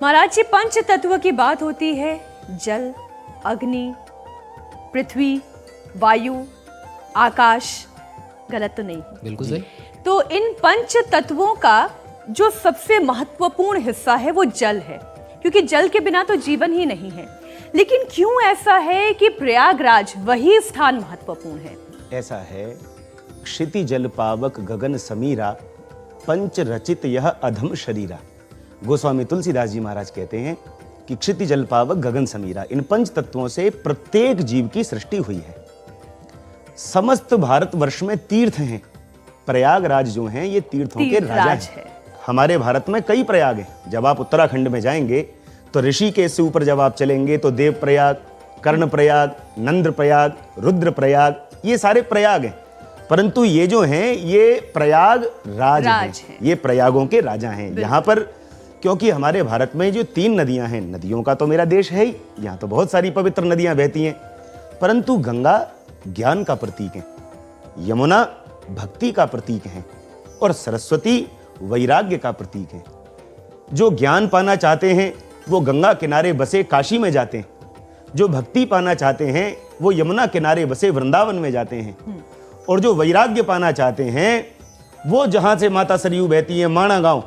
महाराज जी, पंच तत्व की बात होती है, जल, अग्नि, पृथ्वी, वायु, आकाश। गलत तो नहीं? बिल्कुल सही। तो इन पंच तत्वों का जो सबसे महत्वपूर्ण हिस्सा है वो जल है, क्योंकि जल के बिना तो जीवन ही नहीं है। लेकिन क्यों ऐसा है कि प्रयागराज वही स्थान महत्वपूर्ण है? ऐसा है, क्षिति जल पावक गगन समीरा, पंच रचित यह अधम शरीरा। गोस्वामी तुलसीदास जी महाराज कहते हैं कि क्षिति जल पावक गगन समीरा, इन पंच तत्वों से प्रत्येक जीव की सृष्टि हुई है। समस्त भारतवर्ष में तीर्थ हैं, प्रयागराज जो हैं ये तीर्थों के राजा हैं। हमारे भारत में कई प्रयाग हैं। जब आप उत्तराखंड में जाएंगे तो ऋषिकेश से ऊपर जब आप चलेंगे तो देव प्रयाग, कर्ण प्रयाग, नंद्र प्रयाग, रुद्र प्रयाग, ये सारे प्रयाग हैं। परंतु ये जो हैं ये प्रयाग राज हैं, ये प्रयागों के राजा हैं। यहाँ पर क्योंकि हमारे भारत में जो 3 नदियां हैं, नदियों का तो मेरा देश है ही, यहाँ तो बहुत सारी पवित्र नदियां बहती हैं, परंतु गंगा ज्ञान का प्रतीक है, यमुना भक्ति का प्रतीक है और सरस्वती वैराग्य का प्रतीक है। जो ज्ञान पाना चाहते हैं वो गंगा किनारे बसे काशी में जाते हैं, जो भक्ति पाना चाहते हैं वो यमुना किनारे बसे वृंदावन में जाते हैं, और जो वैराग्य पाना चाहते हैं वो जहां से माता सरयू बहती है, माणा गांव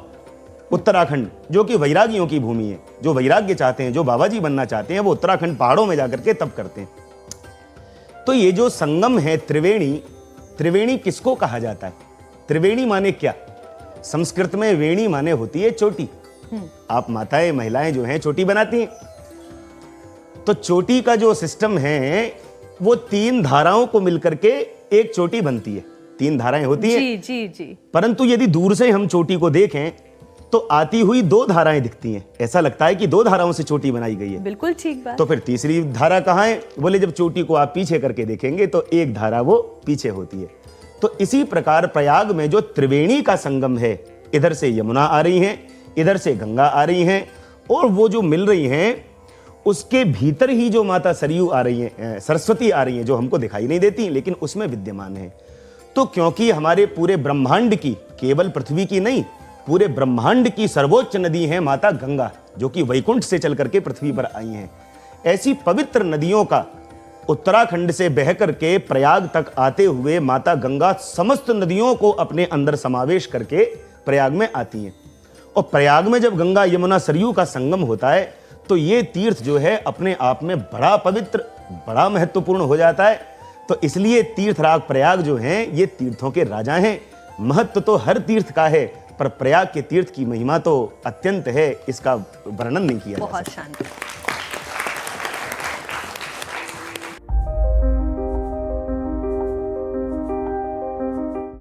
उत्तराखंड, जो कि वैरागियों की भूमि है। जो वैराग्य चाहते हैं, जो बाबा जी बनना चाहते हैं, वो उत्तराखंड पहाड़ों में जाकर के तप करते हैं। तो ये जो संगम है त्रिवेणी, त्रिवेणी किसको कहा जाता है? त्रिवेणी माने क्या? संस्कृत में वेणी माने होती है चोटी। आप माताएं, महिलाएं जो हैं चोटी बनाती हैं, तो चोटी का जो सिस्टम है वो 3 धाराओं को मिलकर के एक चोटी बनती है। 3 धाराएं होती हैं। जी जी जी। परंतु यदि दूर से हम चोटी को देखें तो आती हुई 2 धाराएं दिखती हैं। ऐसा लगता है कि 2 धाराओं से चोटी बनाई गई है। बिल्कुल ठीक बात। तो फिर तीसरी धारा कहाँ है? बोले जब चोटी को आप पीछे करके देखेंगे तो एक धारा वो पीछे होती है। तो इसी प्रकार प्रयाग में जो त्रिवेणी का संगम है, इधर से यमुना आ रही है, इधर से गंगा आ रही है, और वो जो मिल रही हैं उसके भीतर ही जो माता सरयू आ रही है, सरस्वती आ रही है, जो हमको दिखाई नहीं देती लेकिन उसमें विद्यमान है। तो क्योंकि हमारे पूरे ब्रह्मांड की, केवल पृथ्वी की नहीं, पूरे ब्रह्मांड की सर्वोच्च नदी है माता गंगा, जो कि वैकुंठ से चल करके पृथ्वी पर आई हैं। ऐसी पवित्र नदियों का उत्तराखंड से बहकर के प्रयाग तक आते हुए माता गंगा समस्त नदियों को अपने अंदर समावेश करके प्रयाग में आती हैं। और प्रयाग में जब गंगा यमुना सरयू का संगम होता है तो ये तीर्थ जो है अपने आप में बड़ा पवित्र, बड़ा महत्वपूर्ण हो जाता है। तो इसलिए तीर्थराज प्रयाग जो हैं ये तीर्थों के राजा हैं। महत्व तो हर तीर्थ का है, पर प्रयाग के तीर्थ की महिमा तो अत्यंत है, इसका वर्णन नहीं किया जा सकता। बहुत शानदार।